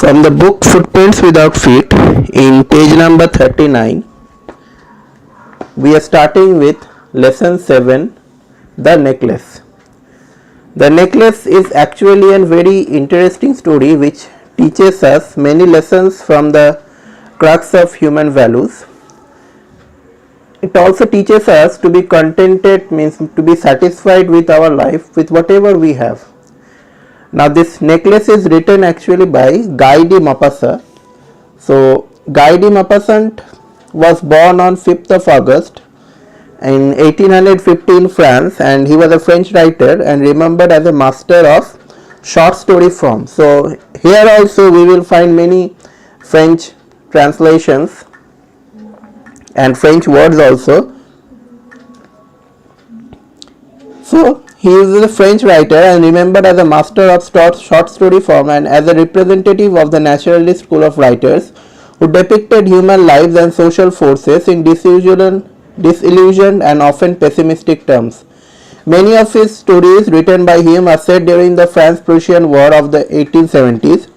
From the book Footprints Without Feet, in page number 39, we are starting with lesson 7, the necklace. The necklace is actually a very interesting story which teaches us many lessons from the crux of human values. It also teaches us to be contented, means to be satisfied with our life, with whatever we have. Now this necklace is written actually by Guy de Maupassant. So Guy de Maupassant was born on 5th of August in 1815 in France, and he was a French writer and remembered as a master of short story form. So here also we will find many French translations and French words also. So he is a French writer and remembered as a master of short story form and as a representative of the naturalist school of writers who depicted human lives and social forces in disillusioned and often pessimistic terms. Many of his stories written by him are set during the France-Prussian War of the 1870s.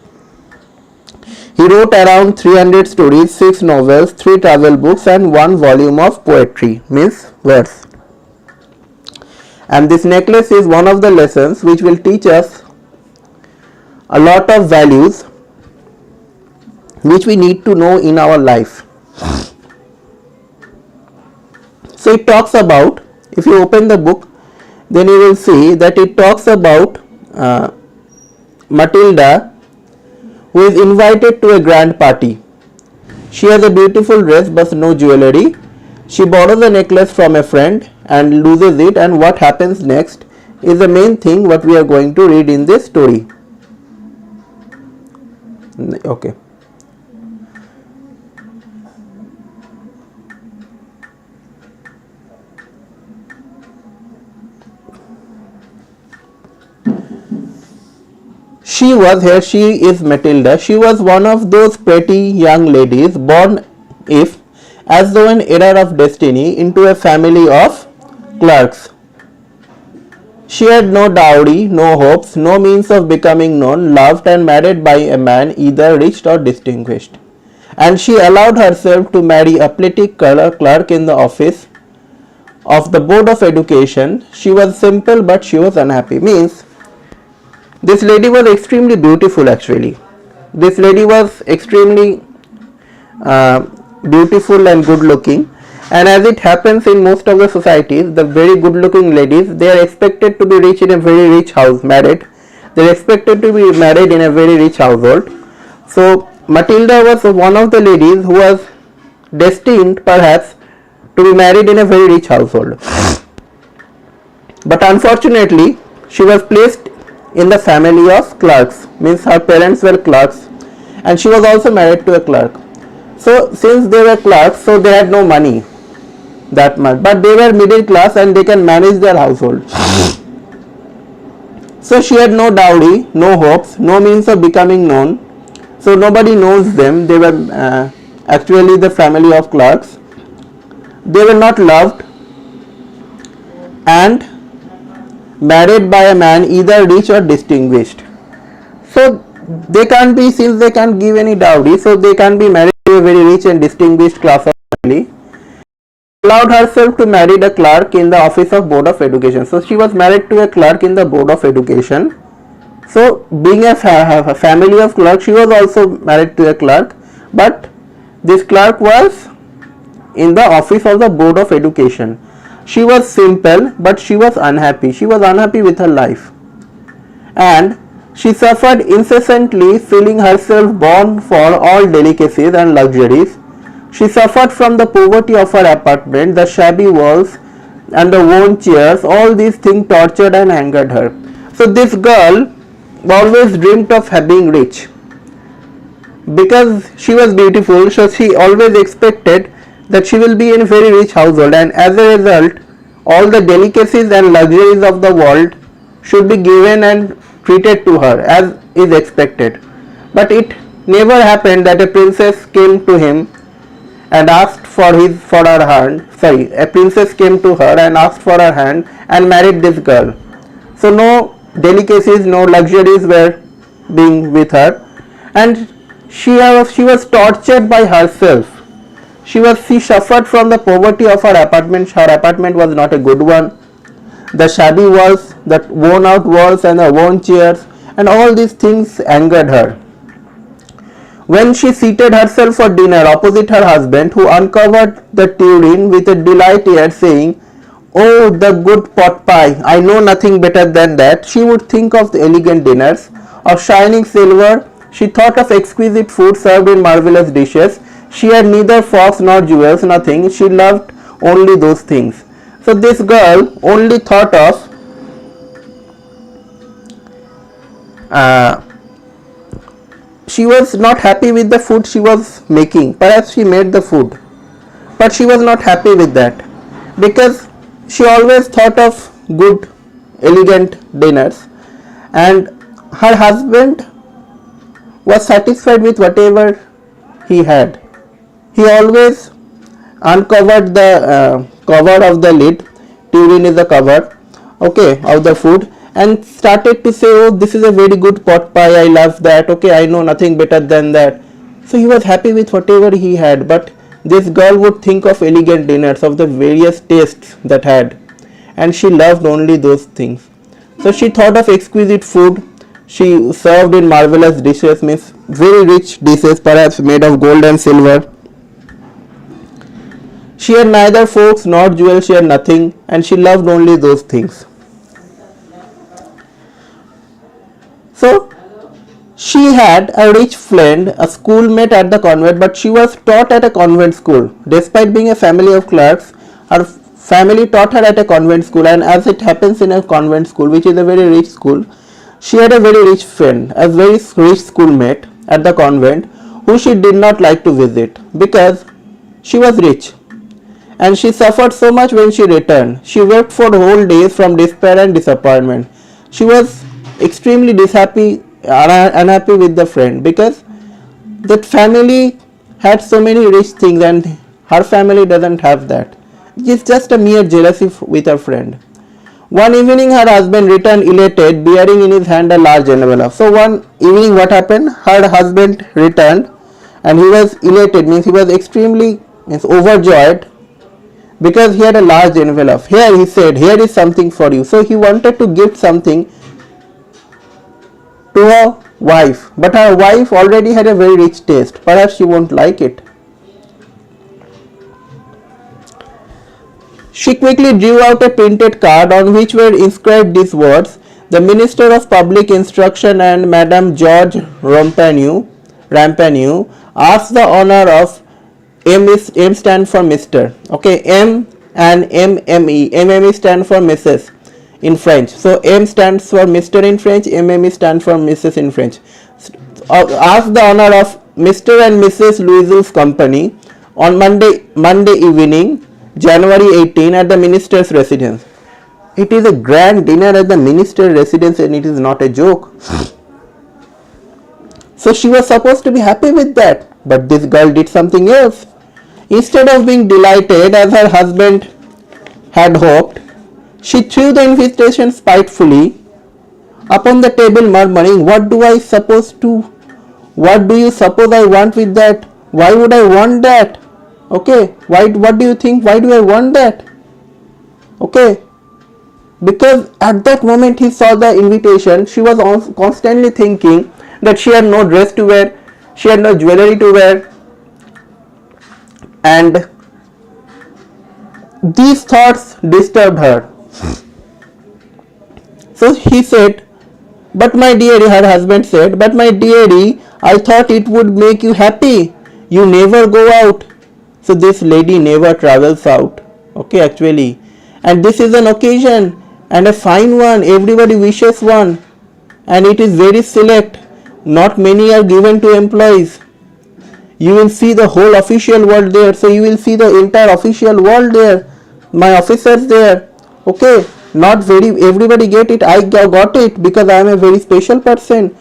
He wrote around 300 stories, 6 novels, 3 travel books and 1 volume of poetry, means verse. And this necklace is one of the lessons which will teach us a lot of values which we need to know in our life. So it talks about, if you open the book, then you will see that it talks about Matilda, who is invited to a grand party. She has a beautiful dress but no jewellery. She borrows a necklace from a friend and loses it, and what happens next is the main thing what we are going to read in this story. Okay. She is Matilda. She was one of those pretty young ladies born, if as though an error of destiny, into a family of clerks. She had no dowry, no hopes, no means of becoming known, loved and married by a man either rich or distinguished. And she allowed herself to marry a petty clerk in the office of the Board of Education. She was simple but she was unhappy. Means this lady was extremely beautiful actually. This lady was extremely beautiful and good looking, and as it happens in most of the societies, the very good looking ladies, they are expected to be rich in a very rich house, married. They are expected to be married in a very rich household. So Matilda was one of the ladies who was destined perhaps to be married in a very rich household. But unfortunately she was placed in the family of clerks, means her parents were clerks and she was also married to a clerk. So since they were clerks, so they had no money that much, but they were middle class and they can manage their household. So she had no dowry, no hopes, no means of becoming known. So nobody knows them. They were actually the family of clerks. They were not loved and married by a man either rich or distinguished. So they can't be, since they can't give any dowry, so they can't be married to a very rich and distinguished class of family. Allowed herself to marry a clerk in the office of Board of Education. So she was married to a clerk in the Board of Education. So being a family of clerks, she was also married to a clerk, but this clerk was in the office of the Board of Education. She was simple but she was unhappy. She was unhappy with her life and she suffered incessantly, feeling herself born for all delicacies and luxuries. She suffered from the poverty of her apartment, the shabby walls and the worn chairs. All these things tortured and angered her. So this girl always dreamt of being rich. Because she was beautiful, so she always expected that she will be in a very rich household, and as a result all the delicacies and luxuries of the world should be given and treated to her as is expected. But it never happened that a princess came to him and asked for her hand. A princess came to her and asked for her hand and married this girl. So no delicacies, no luxuries were being with her, and She was tortured by herself. She suffered from the poverty of her apartment. Her apartment was not a good one. The shabby walls, the worn out walls and the worn chairs, and all these things angered her. When she seated herself for dinner opposite her husband, who uncovered the tureen with a delight air, saying, "Oh, the good pot pie, I know nothing better than that," she would think of the elegant dinners, of shining silver. She thought of exquisite food served in marvelous dishes. She had neither forks nor jewels, nothing. She loved only those things. So this girl only thought of she was not happy with the food she was making. Perhaps she made the food, but she was not happy with that, because she always thought of good, elegant dinners, and her husband was satisfied with whatever he had. He always uncovered the cover of the lid, tureen is the cover, okay, of the food, and started to say, "Oh, this is a very good pot pie, I love that, okay, I know nothing better than that." So he was happy with whatever he had, but this girl would think of elegant dinners, of the various tastes that had, and she loved only those things. So she thought of exquisite food she served in marvelous dishes, means very rich dishes, perhaps made of gold and silver. She had neither forks nor jewels, she had nothing, and she loved only those things. So she had a rich friend, a schoolmate at the convent, but she was taught at a convent school. Despite being a family of clerks, her family taught her at a convent school, and as it happens in a convent school, which is a very rich school, she had a very rich friend, a very rich schoolmate at the convent, who she did not like to visit because she was rich, and she suffered so much when she returned. She wept for whole days from despair and disappointment. She was extremely unhappy with the friend, because that family had so many rich things and her family doesn't have that. It's just a mere jealousy with her friend. One evening her husband returned elated, bearing in his hand a large envelope. So one evening what happened? Her husband returned and he was elated, means he was extremely overjoyed, because he had a large envelope. Here, he said, "Here is something for you." So he wanted to give something to her wife, but her wife already had a very rich taste. Perhaps she won't like it. She quickly drew out a printed card on which were inscribed these words: "The Minister of Public Instruction and Madame George Rampanu asks the honor of M stand for Mr. Okay, M and MME. MME stand for Mrs. in French. So M stands for Mr in French, MME stands for Mrs in French. Ask the honor of Mr and Mrs Ruiz's company on Monday evening, January 18, at the minister's residence." It is a grand dinner at the minister's residence, and it is not a joke. So she was supposed to be happy with that, but this girl did something else. Instead of being delighted as her husband had hoped, she threw the invitation spitefully upon the table, murmuring, What do you suppose I want with that? Why would I want that? Okay, what do you think? Why do I want that? Okay, because at that moment he saw the invitation, she was constantly thinking that she had no dress to wear, she had no jewellery to wear, and these thoughts disturbed her. So he said, "But my dearie," her husband said, "but my dearie, I thought it would make you happy. You never go out." So this lady never travels out. Okay, actually. And this is an occasion, and a fine one. Everybody wishes one. And it is very select. Not many are given to employees. You will see the whole official world there. So you will see the entire official world there. My officers there. Okay. Not everybody get it. I got it because I am a very special person.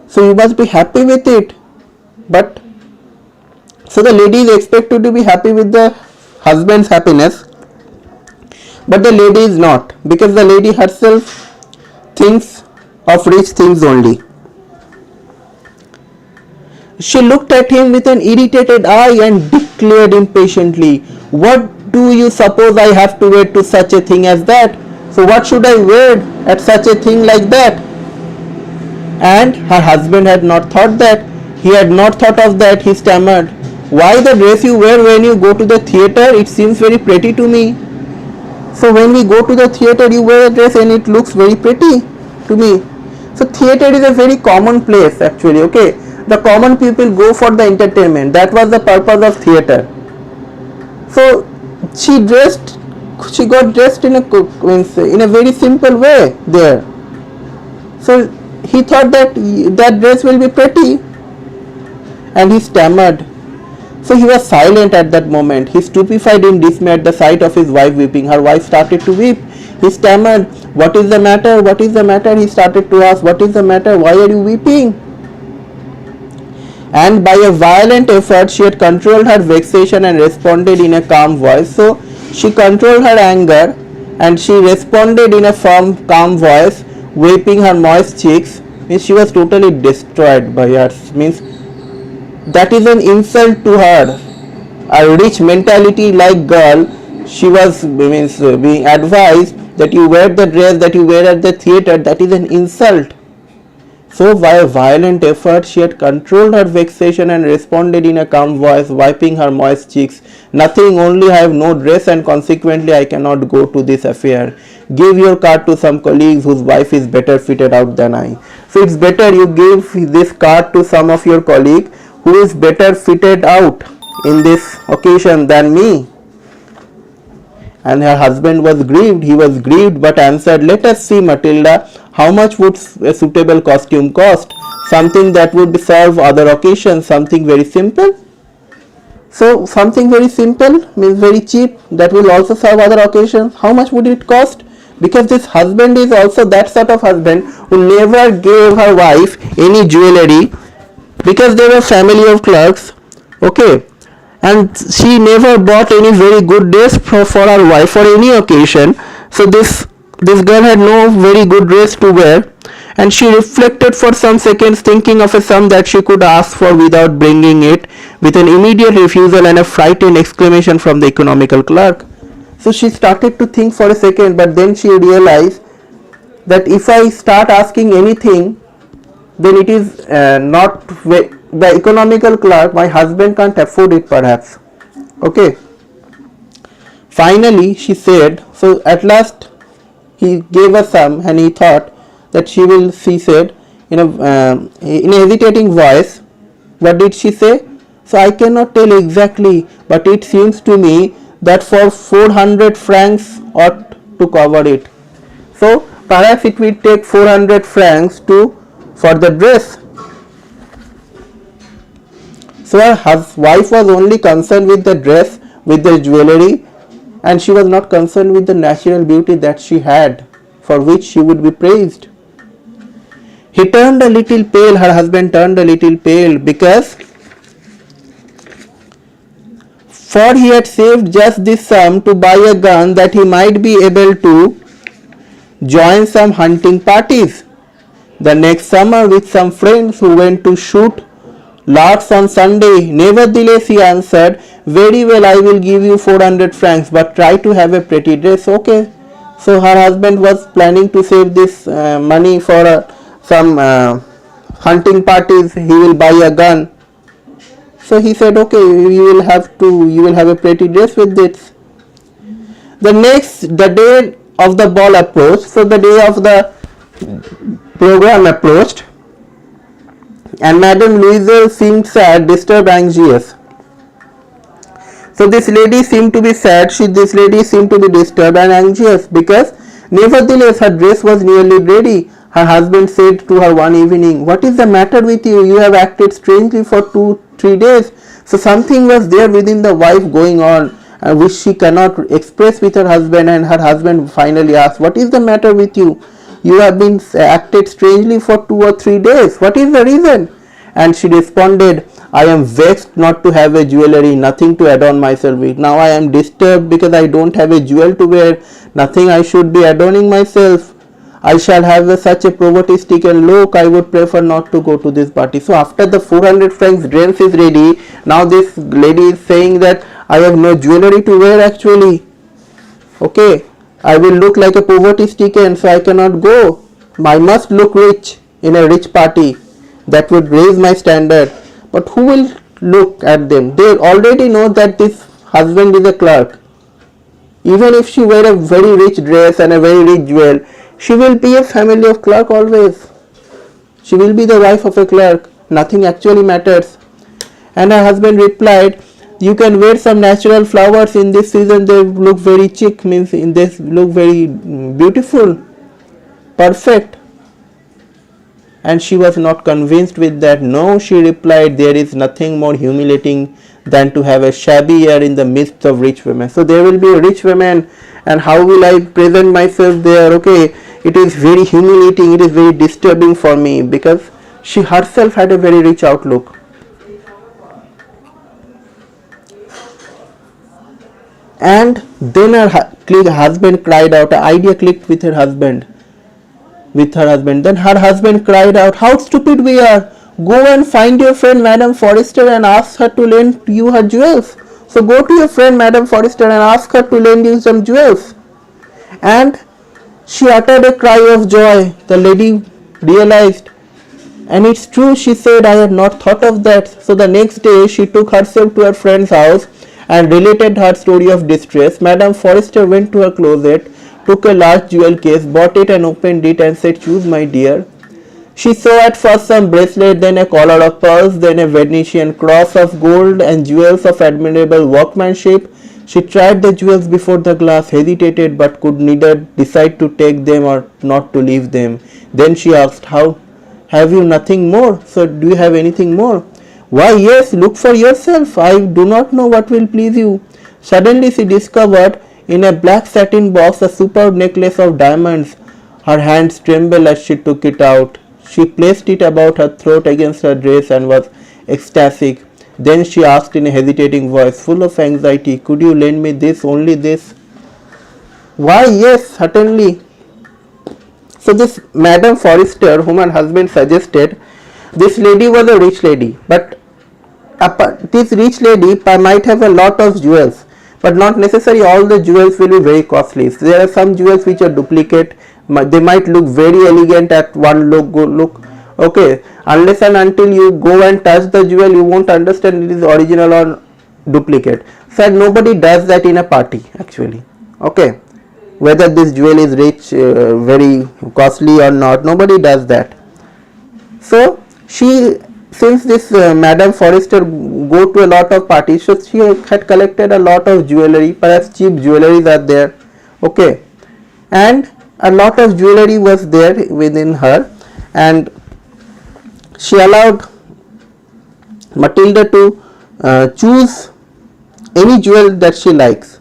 So you must be happy with it. But so the lady is expected to be happy with the husband's happiness. But the lady is not, because the lady herself thinks of rich things only. She looked at him with an irritated eye and declared impatiently, "What do you suppose I have to wear to such a thing as that? So what should I wear at such a thing like that?" And her husband had not thought that. He had not thought of that. He stammered, "Why, the dress you wear when you go to the theatre? It seems very pretty to me." So when we go to the theatre, you wear a dress and it looks very pretty to me. So theatre is a very common place actually, okay. The common people go for the entertainment. That was the purpose of theatre. So she got dressed in a very simple way there. So he thought that that dress will be pretty, and he stammered. So he was silent at that moment. He stupefied in dismay at the sight of his wife weeping. Her wife started to weep. He stammered, "What is the matter? What is the matter?" He started to ask, "What is the matter? Why are you weeping?" And by a violent effort, she had controlled her vexation and responded in a calm voice. So she controlled her anger and she responded in a firm, calm voice, wiping her moist cheeks. Means she was totally destroyed by her. Means that is an insult to her. A rich mentality like girl, she was being advised that you wear the dress that you wear at the theatre. That is an insult. So by a violent effort, she had controlled her vexation and responded in a calm voice, wiping her moist cheeks. "Nothing, only I have no dress and consequently I cannot go to this affair. Give your card to some colleagues whose wife is better fitted out than I." So it's better you give this card to some of your colleague who is better fitted out in this occasion than me. And her husband was grieved. He was grieved but answered, "Let us see, Matilda, how much would a suitable costume cost? Something that would serve other occasions, something very simple." So something very simple means very cheap that will also serve other occasions. How much would it cost? Because this husband is also that sort of husband who never gave her wife any jewellery, because they were family of clerks, okay, and she never bought any very good dress for her wife for any occasion. So this girl had no very good dress to wear, and she reflected for some seconds, thinking of a sum that she could ask for without bringing it, with an immediate refusal and a frightened exclamation from the economical clerk. So she started to think for a second, but then she realized that if I start asking anything, then it is not the economical clerk, my husband can't afford it perhaps, okay. Finally she said, so at last he gave a sum and he thought that she said in a hesitating voice, what did she say? "So I cannot tell exactly, but it seems to me that for 400 francs ought to cover it." So perhaps it will take 400 francs for the dress. So her wife was only concerned with the dress, with the jewellery, and she was not concerned with the natural beauty that she had, for which she would be praised. He turned a little pale, her husband turned a little pale, because for he had saved just this sum to buy a gun that he might be able to join some hunting parties the next summer with some friends who went to shoot larks on Sunday. Nevertheless, he answered, "Very well, I will give you 400 francs, but try to have a pretty dress." Okay. So her husband was planning to save this money for some hunting parties. He will buy a gun. So he said, "Okay, you will have a pretty dress with this." The day of the ball approached. So the day of the program approached, and Madame Louise seemed sad, disturbed, anxious. So this lady seemed to be sad. This lady seemed to be disturbed and anxious, because nevertheless her dress was nearly ready. Her husband said to her one evening, "What is the matter with you? You have acted strangely for 2-3 days." So something was there within the wife going on, which she cannot express with her husband, and her husband finally asked, "What is the matter with you? You have been acted strangely for 2 or 3 days. What is the reason?" And she responded, "I am vexed not to have a jewellery, nothing to adorn myself with. Now I am disturbed because I don't have a jewel to wear, nothing I should be adorning myself. I shall have such a poverty-stricken look. I would prefer not to go to this party. So after the 400 francs dress is ready, now this lady is saying that I have no jewelry to wear actually. Okay, I will look like a poverty-stricken, so I cannot go. I must look rich in a rich party. That would raise my standard. But who will look at them? They already know that this husband is a clerk. Even if she wear a very rich dress and a very rich jewel, she will be a family of clerk always. She will be the wife of a clerk. Nothing actually matters. And her husband replied, you can wear some natural flowers in this season. They look very chic, means in this look very beautiful, perfect. And she was not convinced with that. No, she replied, there is nothing more humiliating than to have a shabby air in the midst of rich women. So there will be a rich woman, and how will I present myself there? Okay, it is very humiliating, it is very disturbing for me, because she herself had a very rich outlook. And then her husband cried out. An idea clicked with her husband. Then her husband cried out, how stupid we are. Go and find your friend Madame Forrester and ask her to lend you her jewels. So go to your friend Madame Forrester and ask her to lend you some jewels. And she uttered a cry of joy. The lady realized, and it's true, she said, I had not thought of that. So the next day she took herself to her friend's house and related her story of distress. Madame Forrester went to her closet, took a large jewel case, bought it and opened it and said, choose my dear. She saw at first some bracelet, then a collar of pearls, then a Venetian cross of gold and jewels of admirable workmanship. She tried the jewels before the glass, hesitated but could neither decide to take them or not to leave them. Then she asked, how, have you nothing more? So do you have anything more? Why yes, look for yourself. I do not know what will please you. Suddenly she discovered in a black satin box a superb necklace of diamonds. Her hands trembled as she took it out. She placed it about her throat against her dress and was ecstatic. Then she asked in a hesitating voice, full of anxiety, could you lend me this, only this? Why yes, certainly. So this Madame Forrester, whom her husband suggested, this lady was a rich lady, but this rich lady might have a lot of jewels, but not necessarily all the jewels will be very costly. So there are some jewels which are duplicate. They might look very elegant at one look. Okay, unless and until you go and touch the jewel, you won't understand it is original or duplicate. So nobody does that in a party actually. Okay, whether this jewel is rich, very costly or not, nobody does that. So since this Madame Forrester go to a lot of parties, so she had collected a lot of jewelry, perhaps cheap jewelries are there. Okay, and a lot of jewelry was there within her, and she allowed Matilda to choose any jewel that she likes.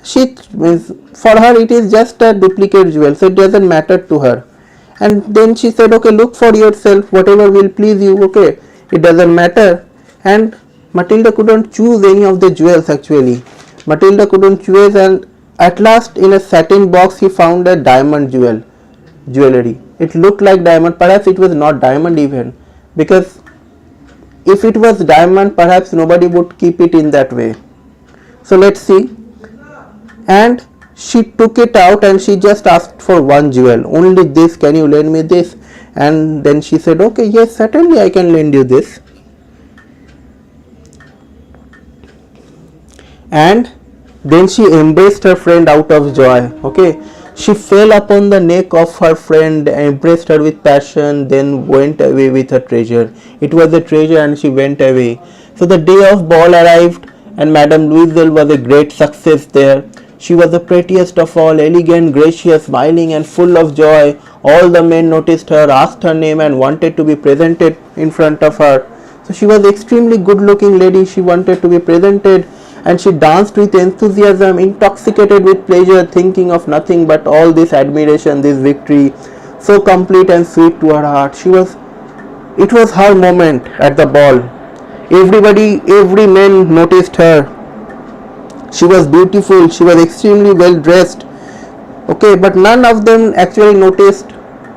For her it is just a duplicate jewel, so it doesn't matter to her. And then she said, okay, look for yourself, whatever will please you. Okay, it doesn't matter. And Matilda couldn't choose any of the jewels actually. Matilda couldn't choose, and at last in a satin box he found a diamond jewelry. It looked like diamond, perhaps it was not diamond even, because if it was diamond, perhaps nobody would keep it in that way. So let's see. And she took it out and she just asked for one jewel, only this, can you lend me this? And then she said, okay, yes, certainly I can lend you this. And then she embraced her friend out of joy. Okay, she fell upon the neck of her friend, embraced her with passion, then went away with her treasure. It was a treasure and she went away. So the day of ball arrived and Madame Louiselle was a great success there. She was the prettiest of all, elegant, gracious, smiling and full of joy. All the men noticed her, asked her name and wanted to be presented in front of her. So she was extremely good looking lady. She wanted to be presented, and she danced with enthusiasm, intoxicated with pleasure, thinking of nothing but all this admiration, this victory, so complete and sweet to her heart. It was her moment at the ball. Every man noticed her. She was beautiful, she was extremely well dressed. Okay, but none of them actually noticed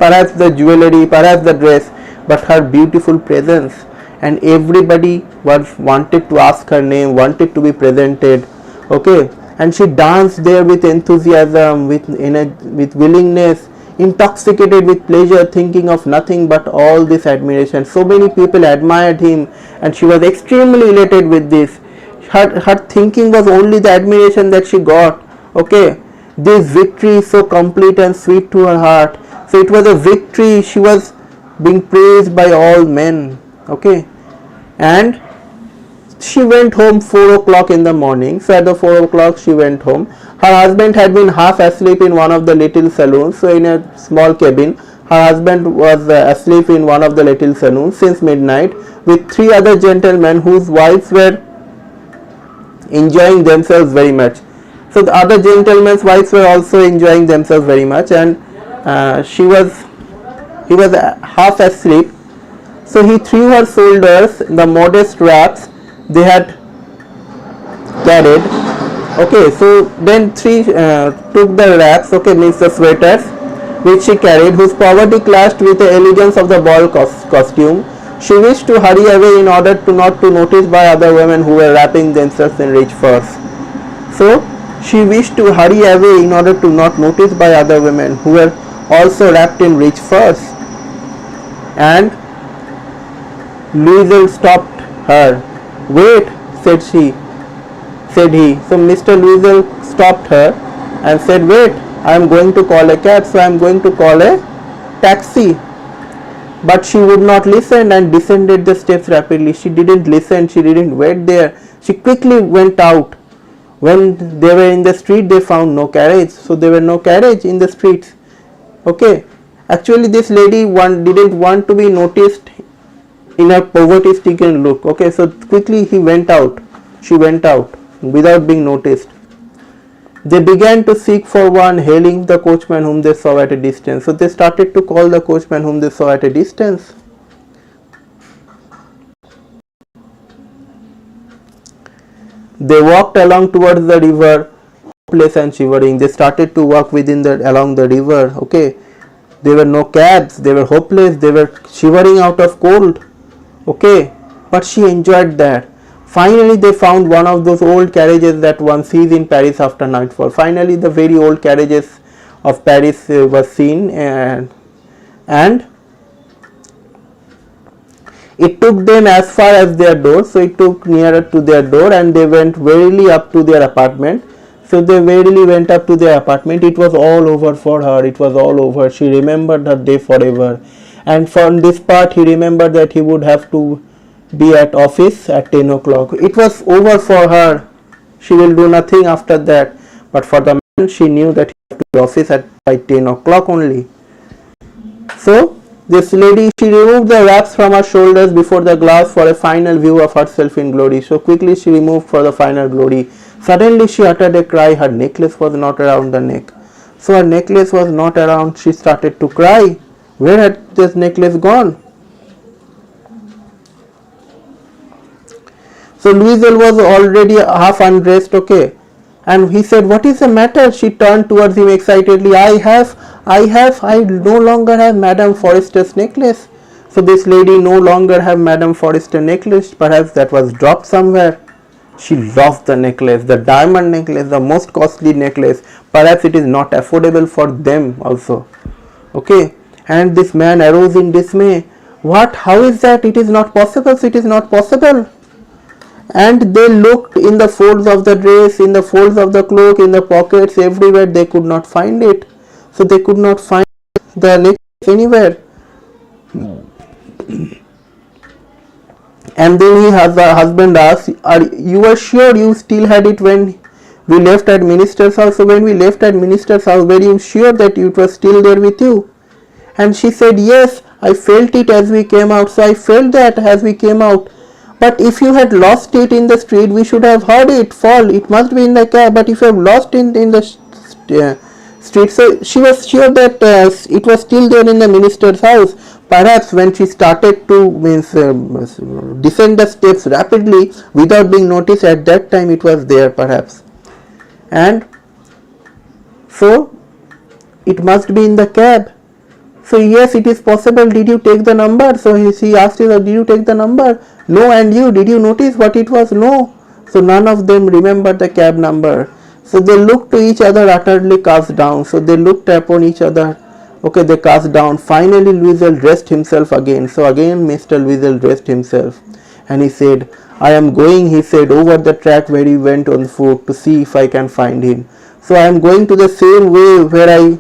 perhaps the jewellery, perhaps the dress, but her beautiful presence. And everybody wanted to ask her name, wanted to be presented. Okay, and she danced there with enthusiasm, with willingness, intoxicated with pleasure, thinking of nothing but all this admiration. So many people admired him, and she was extremely elated with this. Her thinking was only the admiration that she got. Okay, this victory is so complete and sweet to her heart. So it was a victory. She was being praised by all men. Okay, and she went home 4 o'clock in the morning. So at the 4 o'clock she went home. Her husband had been half asleep in one of the little saloons. So in a small cabin, her husband was asleep in one of the little saloons since midnight with 3 other gentlemen whose wives were enjoying themselves very much. So the other gentlemen's wives were also enjoying themselves very much, and he was half asleep. So he threw her shoulders the modest wraps they had carried. Okay, so then took the wraps, okay, means the sweaters which she carried, whose poverty clashed with the elegance of the ball costume. She wished to hurry away in order to not to notice by other women who were wrapping themselves in rich furs. So she wished to hurry away in order to not notice by other women who were also wrapped in rich furs. And Louisel stopped her. "Wait," said he. So Mr. Louisel stopped her and said, "Wait, I am going to call a cab, so I am going to call a taxi." But she would not listen and descended the steps rapidly. She didn't listen, she didn't wait there. She quickly went out. When they were in the street, they found no carriage. So there were no carriage in the streets. Okay. Actually, this lady didn't want to be noticed in her poverty-stricken look. Okay. So quickly she went out without being noticed. They began to seek for one, hailing the coachman whom they saw at a distance. So they started to call the coachman whom they saw at a distance. They walked along towards the river, hopeless and shivering. They started to walk along the river. Okay, there were no cabs. They were hopeless. They were shivering out of cold. Okay, but she enjoyed that. Finally, they found one of those old carriages that one sees in Paris after nightfall. Finally, the very old carriages of Paris was seen, and it took them as far as their door. So it took nearer to their door, and they went verily up to their apartment. So they verily went up to their apartment. It was all over for her. It was all over. She remembered her day forever. And from this part, he remembered that he would have to be at office at 10 o'clock. It was over for her. She will do nothing after that. But for the man, she knew that he had to be office by 10 o'clock only. So this lady, she removed the wraps from her shoulders before the glass for a final view of herself in glory. So quickly she removed for the final glory. Suddenly she uttered a cry. Her necklace was not around the neck. So her necklace was not around. She started to cry. Where had this necklace gone? So Louisel was already half undressed, okay, and he said, "What is the matter?" She turned towards him excitedly. I no longer have Madame Forrester's necklace." So this lady no longer have Madame Forrester necklace. Perhaps that was dropped somewhere. She lost the necklace, the diamond necklace, the most costly necklace. Perhaps it is not affordable for them also. Okay, and this man arose in dismay. "What? How is that? It is not possible. So it is not possible." And they looked in the folds of the dress, in the folds of the cloak, in the pockets, everywhere. They could not find it. So they could not find the necklace anywhere. And then the husband asked, "You are sure you still had it when we left at minister's house?" So when we left at minister's house, were you sure that it was still there with you? And she said, "Yes, I felt it as we came out." So I felt that as we came out. But if you had lost it in the street, we should have heard it fall. It must be in the cab. But if you have lost it in the street, so she was sure that it was still there in the minister's house. Perhaps when she started to descend the steps rapidly without being noticed, at that time it was there perhaps. And so it must be in the cab. So yes, it is possible. Did you take the number? So he asked her, did you take the number? No. And you, did you notice what it was? No. So none of them remembered the cab number. So they looked to each other utterly cast down. So they looked upon each other. Okay, they cast down. Finally Louisel dressed himself again. So again Mr. Louisel dressed himself. And he said, I am going, he said, over the track where he went on foot to see if I can find him. So I am going to the same way where I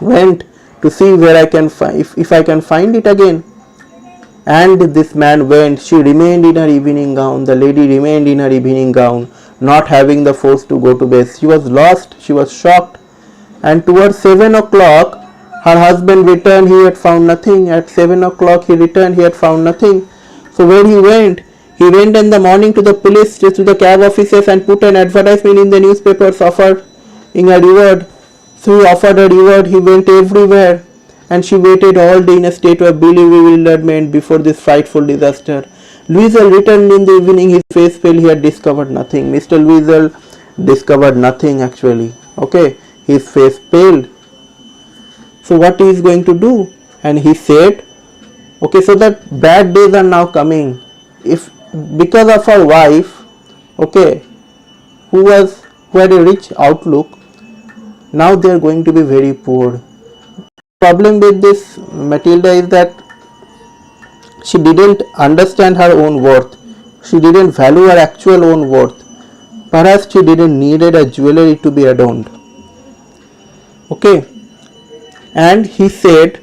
went to see where I can find, if I can find it again. And this man went. She remained in her evening gown. The lady remained in her evening gown, not having the force to go to bed. She was lost. She was shocked. And towards 7 o'clock, her husband returned. He had found nothing. At 7 o'clock, he returned. He had found nothing. So where he went? He went in the morning to the police, to the cab offices, and put an advertisement in the newspapers offering a reward. So he offered a reward. He went everywhere, and she waited all day in a state of bewilderment before this frightful disaster. Louisel returned in the evening. His face pale. He had discovered nothing. Mr. Louisel discovered nothing actually. Okay, his face paled. So what he is going to do? And he said, okay, so that bad days are now coming. If because of her wife, okay, who had a rich outlook, now they are going to be very poor. Problem with this Matilda is that she didn't understand her own worth. She didn't value her actual own worth. Perhaps she didn't needed a jewelry to be adorned. Okay, and he said,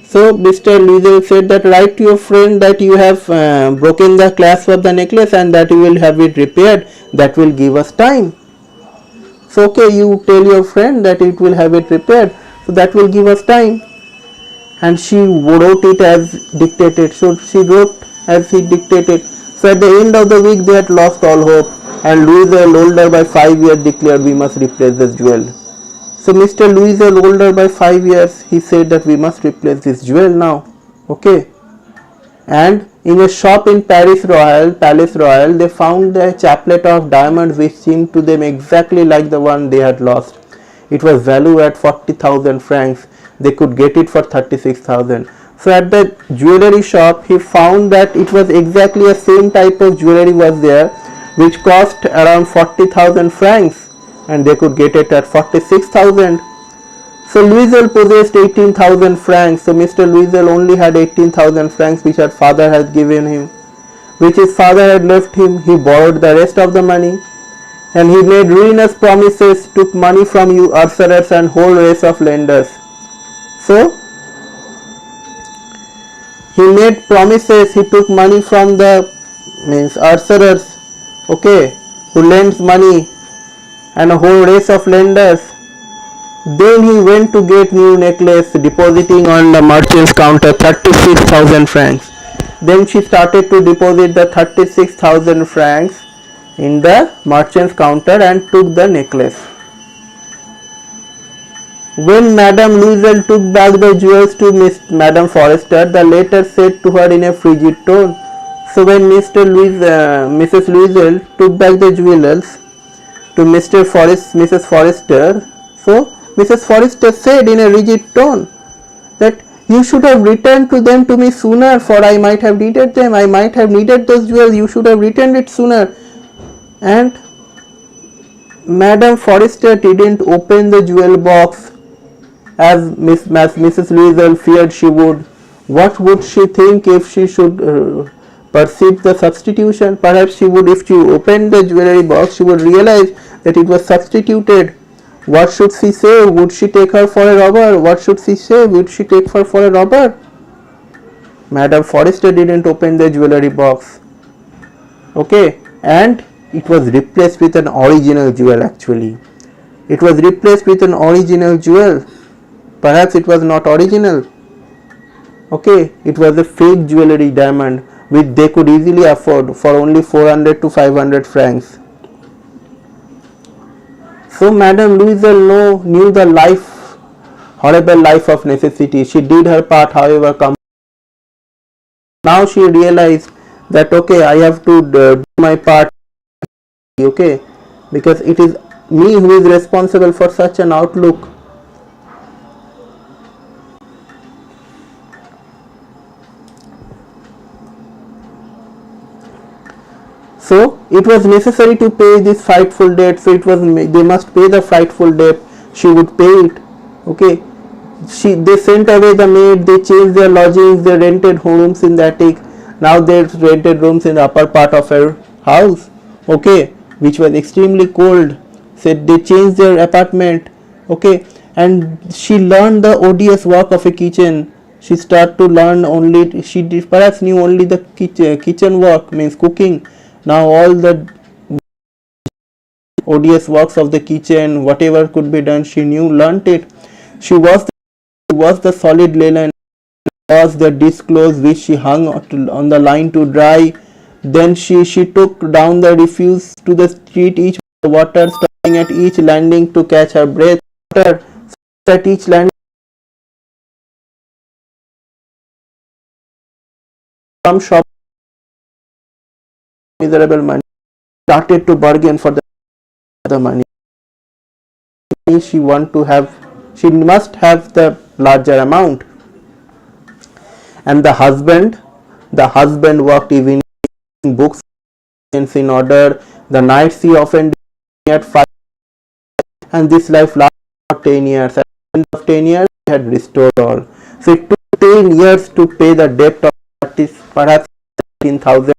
so Mr. Louisel said that write to your friend that you have broken the clasp of the necklace and that you will have it repaired. That will give us time. So okay, you tell your friend that it will have it repaired. So that will give us time. And she wrote it as dictated. So she wrote as he dictated. So at the end of the week they had lost all hope. And Louisel, older by 5 years, declared we must replace this jewel. So Mr. Louisel, older by 5 years, he said that we must replace this jewel now. Okay. And in a shop in Palace Royal, they found a chaplet of diamonds which seemed to them exactly like the one they had lost. It was valued at 40,000 francs. They could get it for 36,000. So at the jewellery shop, he found that it was exactly the same type of jewellery was there, which cost around 40,000 francs. And they could get it at 46,000. So Louisel possessed 18,000 francs. So Mr. Louisel only had 18,000 francs which his father had given him, which his father had left him. He borrowed the rest of the money, and he made ruinous promises, took money from you usurers and whole race of lenders. So he made promises, he took money from the usurers, okay, who lends money, and a whole race of lenders. Then he went to get new necklace, depositing on the merchant's counter 36,000 francs. Then she started to deposit the 36,000 francs in the merchant's counter and took the necklace. When Madame Louisel took back the jewels to Madame Forrester, the latter said to her in a frigid tone. So when Mrs. Louisel took back the jewels to Mrs. Forrester, so Mrs. Forrester said in a rigid tone that you should have returned them to me sooner, for I might have needed them. I might have needed those jewels. You should have returned it sooner. And Madame Forrester didn't open the jewel box as Mrs. Louisel feared she would. What would she think if she should perceive the substitution? Perhaps she would, if she opened the jewelry box, she would realize that it was substituted. What should she say? Would she take her for a robber? What should she say? Would she take her for a robber? Madame Forrester didn't open the jewelry box. Okay, and it was replaced with an original jewel actually. It was replaced with an original jewel. Perhaps it was not original. Okay, it was a fake jewelry diamond which they could easily afford for only 400 to 500 francs. So Madame Louisel knew the horrible life of necessity. She did her part, however, now she realized that okay, I have to do my part, okay, because it is me who is responsible for such an outlook. So it was necessary to pay this frightful debt. So it was, they must pay the frightful debt. She would pay it. Okay, they sent away the maid, they changed their lodgings, they rented rooms in the attic. Now they rented rooms in the upper part of her house, okay, which was extremely cold. Said they changed their apartment, okay, and she learned the odious work of a kitchen. She started to learn only, she perhaps knew only the kitchen work, means cooking. Now all the odious works of the kitchen, whatever could be done, she knew, learnt it. She was the solid linen, was the dish clothes which she hung on the line to dry. Then she took down the refuse to the street, each water, stopping at each landing to catch her breath. Water at each landing, some shop, miserable money, started to bargain for the money. She must have the larger amount. And the husband worked even books in order. The nights he often did at 5, and this life lasted for 10 years. At the end of 10 years, he had restored all. So it took 10 years to pay the debt of perhaps 13,000.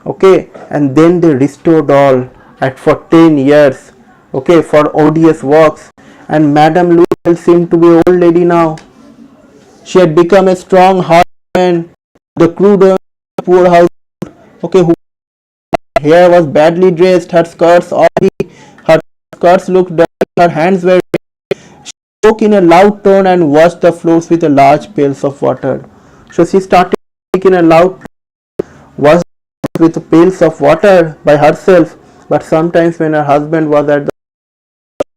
Okay, and then they restored all for 10 years. Okay, for odious works. And Madame Louise seemed to be an old lady now. She had become a strong hard woman. The crude poor house, okay, who hair was badly dressed, her skirts looked dirty, her hands were dirty. She spoke in a loud tone and washed the floors with a large pails of water. So she started speaking in a loud tone, washed with pails of water by herself. But sometimes when her husband was at the,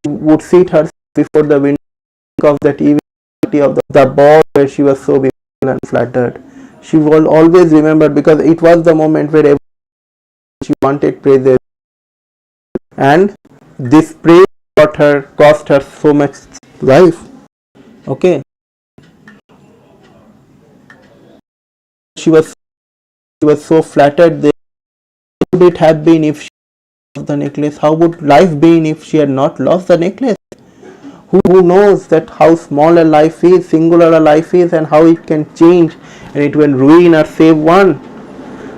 she would seat herself before the window of that evility of the ball where she was so beautiful and flattered. She will always remember, because it was the moment where she wanted praises, and this praise cost her so much life. Okay, she was so flattered there. How would it have been if she lost the necklace? How would life been if she had not lost the necklace? Who knows that how small a life is, singular a life is, and how it can change, and it will ruin or save one.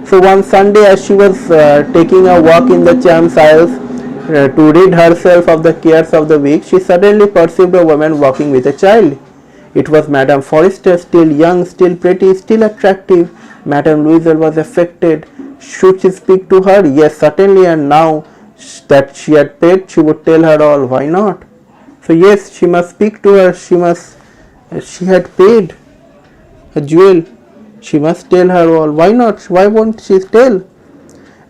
So one Sunday, as she was taking a walk in the Champs aisles to rid herself of the cares of the week, she suddenly perceived a woman walking with a child. It was Madame Forrester, still young, still pretty, still attractive. Madame Louise was affected. Should she speak to her? Yes, certainly, and now that she had paid, she would tell her all. Why not? So yes, she must speak to her. She had paid a jewel. She must tell her all. Why not? Why won't she tell?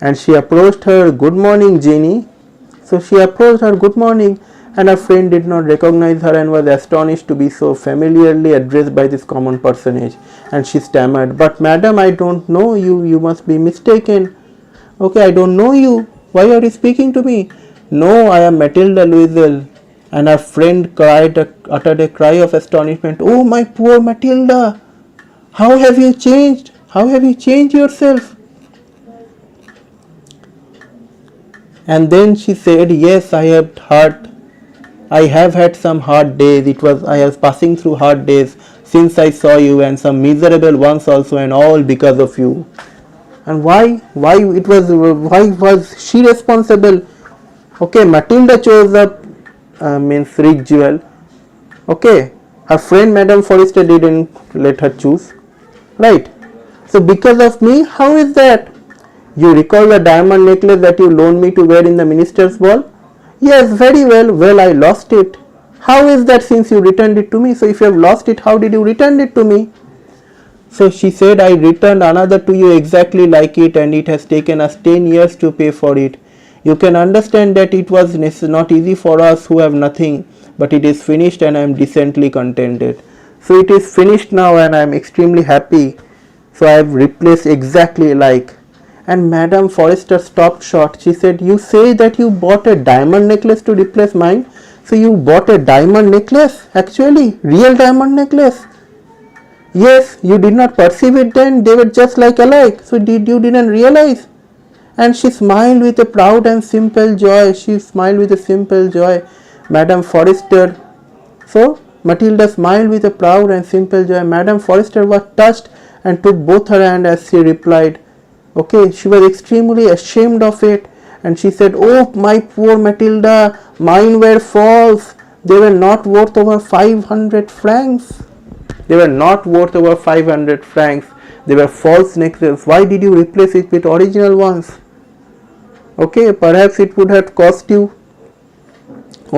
And she approached her. Good morning, Jenny. So she approached her. Good morning. And her friend did not recognize her and was astonished to be so familiarly addressed by this common personage. And she stammered, but madam, I don't know you. You must be mistaken. Okay, I don't know you. Why are you speaking to me? No, I am Matilda Louise. And her friend uttered a cry of astonishment. Oh, my poor Matilda! How have you changed? How have you changed yourself? And then she said, yes, I have had some hard days. I was passing through hard days since I saw you, and some miserable ones also, and all because of you. And why was she responsible? Okay, Matilda chose the rich jewel. Okay, her friend Madame Forrester didn't let her choose, right? So because of me, how is that? You recall the diamond necklace that you loaned me to wear in the minister's ball? Yes, very well. Well, I lost it. How is that, since you returned it to me? So if you have lost it, how did you return it to me? So she said, I returned another to you exactly like it, and it has taken us 10 years to pay for it. You can understand that it was not easy for us who have nothing, but it is finished and I am decently contented. So it is finished now and I am extremely happy. So I have replaced exactly like. And Madame Forrester stopped short. She said, you say that you bought a diamond necklace to replace mine? So you bought a diamond necklace, actually, real diamond necklace? Yes, you did not perceive it then, they were just like alike. So you didn't realize? and she smiled with a proud and simple joy. She smiled with a simple joy. Madame Forrester. So Matilda smiled with a proud and simple joy. Madame Forrester was touched and took both her hands as she replied. Okay, she was extremely ashamed of it, and she said, "Oh, my poor Matilda, mine were false. They were not worth over 500 francs. They were not worth over 500 francs. They were false necklaces. Why did you replace it with original ones? Okay, perhaps it would have cost you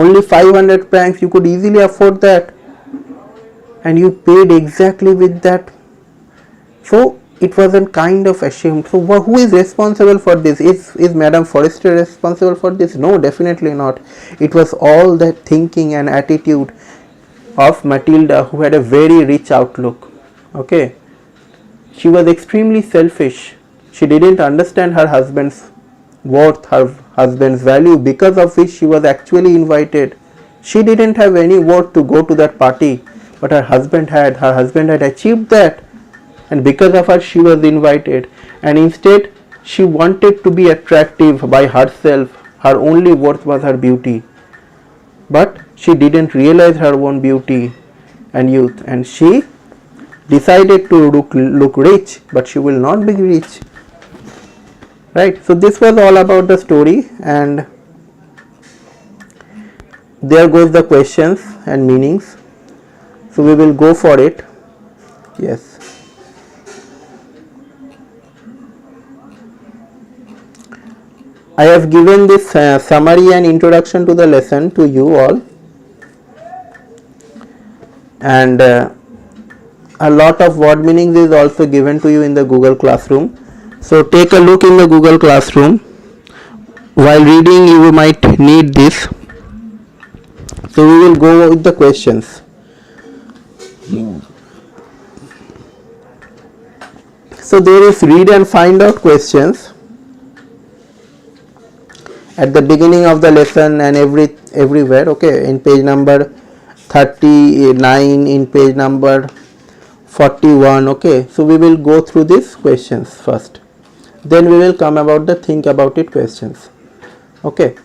only 500 francs. You could easily afford that, and you paid exactly with that." So it was a kind of ashamed. So who is responsible for this? Is Madame Forrester responsible for this? No, definitely not. It was all the thinking and attitude of Matilda, who had a very rich outlook. Okay, she was extremely selfish. She didn't understand her husband's worth, her husband's value, because of which she was actually invited. She didn't have any worth to go to that party, but her husband had. Her husband had achieved that, and because of her she was invited. And instead she wanted to be attractive by herself. Her only worth was her beauty, but she didn't realize her own beauty and youth, and she decided to look rich, but she will not be rich, right? So this was all about the story, and there goes the questions and meanings. So we will go for it. Yes. I have given this summary and introduction to the lesson to you all, and a lot of word meanings is also given to you in the Google Classroom. So take a look in the Google Classroom. While reading you might need this. So we will go with the questions. So there is read and find out questions at the beginning of the lesson and everywhere. Okay, in page number 39, in page number 41. Okay, so we will go through these questions first, then we will come about the think about it questions. Okay.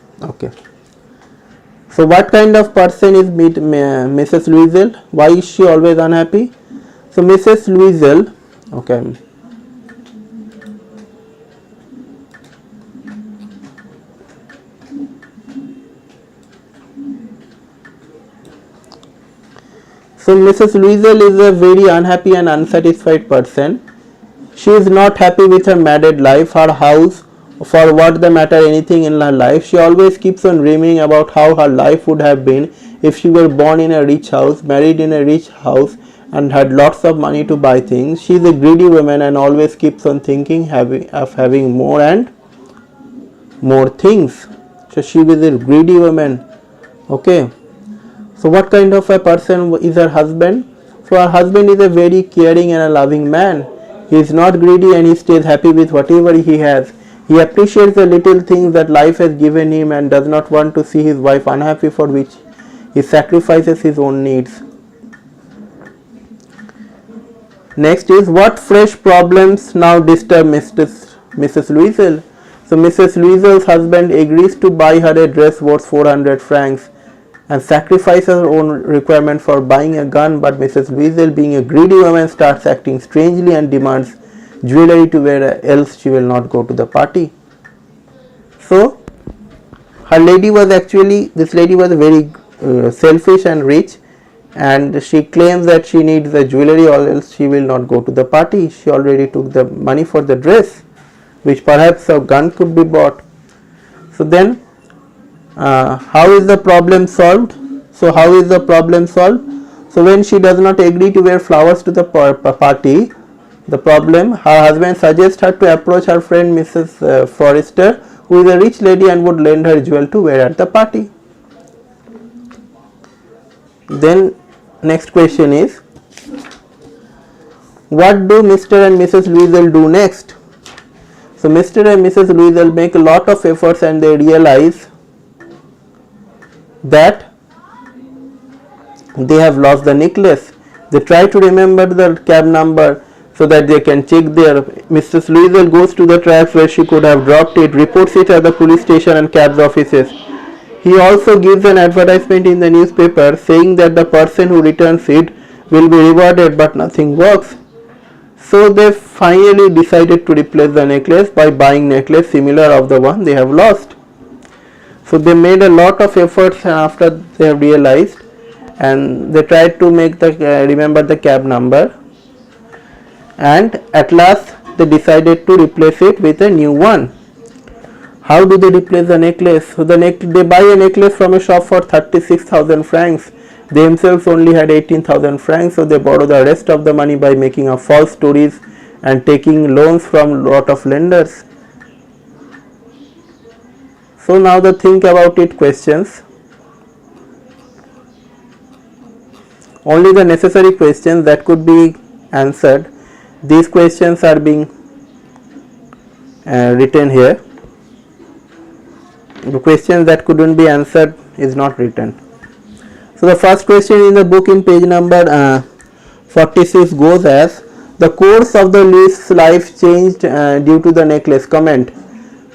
So what kind of person is Mrs. Ruiz? Why is she always unhappy? So Mrs. Ruiz, okay, so Mrs. Ruiz is a very unhappy and unsatisfied person. She is not happy with her married life, her house, for what the matter anything in her life. She always keeps on dreaming about how her life would have been if she were born in a rich house, married in a rich house, and had lots of money to buy things. She is a greedy woman and always keeps on thinking of having more and more things. So she is a greedy woman. Okay. So what kind of a person is her husband? So her husband is a very caring and a loving man. He is not greedy and he stays happy with whatever he has. He appreciates the little things that life has given him and does not want to see his wife unhappy, for which he sacrifices his own needs. Next is, what fresh problems now disturb Mrs. Ruiz? So Mrs. Ruiz's husband agrees to buy her a dress worth 400 francs and sacrifices her own requirement for buying a gun, but Mrs. Ruiz, being a greedy woman, starts acting strangely and demands jewellery to wear, else she will not go to the party. So this lady was very selfish and rich, and she claims that she needs the jewellery or else she will not go to the party. She already took the money for the dress, which perhaps a gun could be bought. So then how is the problem solved? So how is the problem solved? So when she does not agree to wear flowers to the party, her husband suggests her to approach her friend Mrs. Forrester, who is a rich lady and would lend her jewel to wear at the party. Then next question is, what do Mr. and Mrs. Ruiz do next? So Mr. and Mrs. Ruiz make a lot of efforts and they realize that they have lost the necklace. They try to remember the cab number. so that they can check there. Mrs. Ruiz goes to the tracks where she could have dropped it, reports it at the police station and cabs offices. He also gives an advertisement in the newspaper saying that the person who returns it will be rewarded, but nothing works. So they finally decided to replace the necklace by buying necklace similar of the one they have lost. So they made a lot of efforts after they have realized, and they tried to make the remember the cab number, and at last they decided to replace it with a new one. How do they replace the necklace? So they buy a necklace from a shop for 36,000 francs. They themselves only had 18,000 francs, so they borrow the rest of the money by making up false stories and taking loans from lot of lenders. So now the think about it questions. Only the necessary questions that could be answered. These questions are being written here. The questions that couldn't be answered is not written. So the first question in the book in page number 46 goes as, the course of the Louis' life changed due to the necklace. Comment.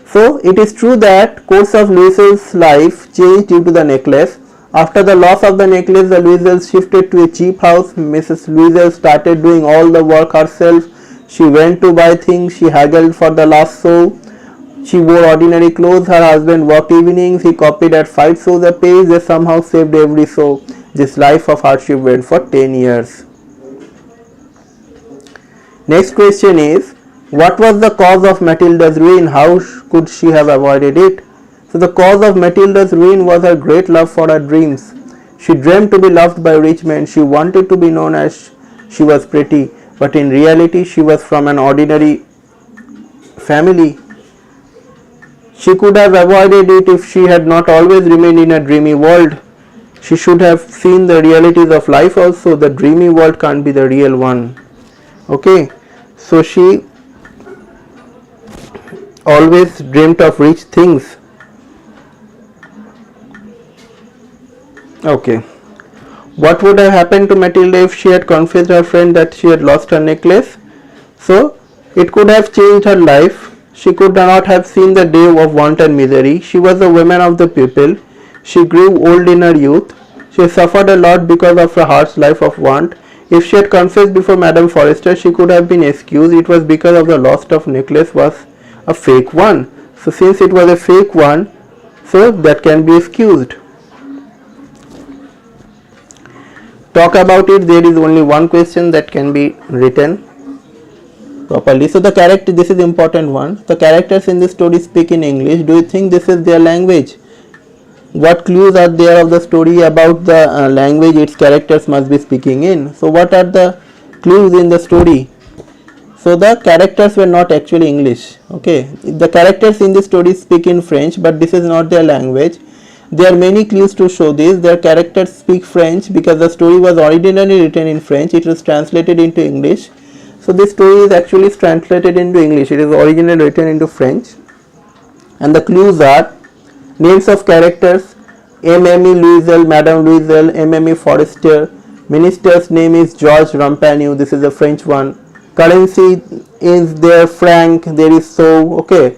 So it is true that course of Louis's life changed due to the necklace. After the loss of the necklace, the Louises shifted to a cheap house. Mrs. Louise started doing all the work herself. She went to buy things. She haggled for the last sou. She wore ordinary clothes. Her husband worked evenings. He copied at 5 sous a page. They somehow saved every sou. This life of hardship went for 10 years. Next question is, what was the cause of Matilda's ruin? How could she have avoided it? So the cause of Matilda's ruin was her great love for her dreams. She dreamed to be loved by rich men. She wanted to be known as she was pretty, but in reality she was from an ordinary family. She could have avoided it if she had not always remained in a dreamy world. She should have seen the realities of life also. The dreamy world can't be the real one. Okay, so she always dreamt of rich things. Okay, what would have happened to Matilda if she had confessed her friend that she had lost her necklace? So it could have changed her life. She could not have seen the day of want and misery. She was a woman of the people. She grew old in her youth. She suffered a lot because of her harsh life of want. If she had confessed before Madame Forrester, she could have been excused. It was because of the loss of necklace was a fake one. So since it was a fake one, so that can be excused. Talk about it. There is only one question that can be written properly. So the character, this is important one. The characters in this story speak in English. Do you think this is their language? What clues are there of the story about the language its characters must be speaking in? So what are the clues in the story? So the characters were not actually English. Okay, the characters in this story speak in French, but this is not their language. There are many clues to show this. Their characters speak French because the story was originally written in French. It was translated into English. So this story is actually translated into English. It is originally written into French. And the clues are names of characters: Mme Louisel, Madame Louisel, Mme Forrester. Minister's name is George Rampanu. This is a French one. Currency is there franc, there is sou. Okay,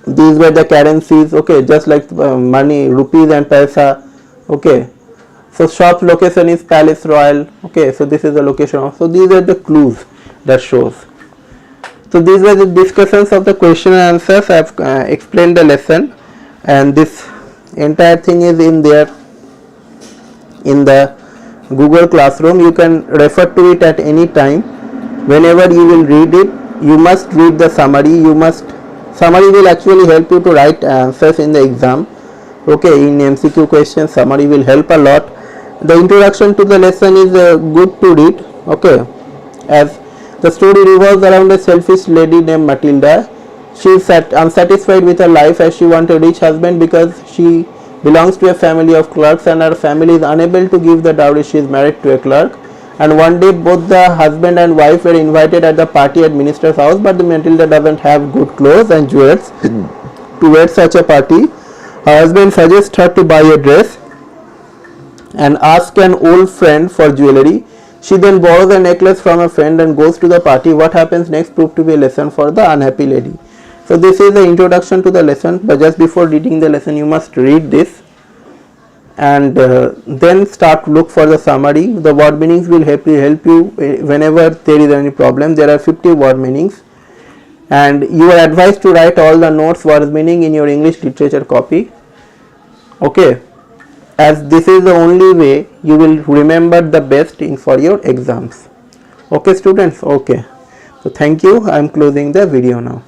these were the currencies. Okay, just like money, rupees and paisa. Okay, so shop location is Palace Royal. Okay, so this is the location. So these are the clues that shows. So these were the discussions of the question and answers. I have explained the lesson, and this entire thing is in there in the Google Classroom. You can refer to it at any time. Whenever you will read it, you must read the summary. Summary will actually help you to write answers in the exam. Okay, in MCQ questions, summary will help a lot. The introduction to the lesson is good to read. Okay, as the story revolves around a selfish lady named Matilda. She is unsatisfied with her life as she wants a rich husband because she belongs to a family of clerks and her family is unable to give the dowry. She is married to a clerk, and one day both the husband and wife were invited at the party at minister's house, but the Matilda doesn't have good clothes and jewels to wear such a party. Her husband suggests her to buy a dress and ask an old friend for jewellery. She then borrows a necklace from a friend and goes to the party. What happens next proved to be a lesson for the unhappy lady. So this is the introduction to the lesson, but just before reading the lesson you must read this and then start to look for the summary. The word meanings will help you whenever there is any problem. There are 50 word meanings and you are advised to write all the notes word meaning in your English literature copy. Okay, as this is the only way you will remember the best in for your exams. Okay students, okay. So thank you. I am closing the video now.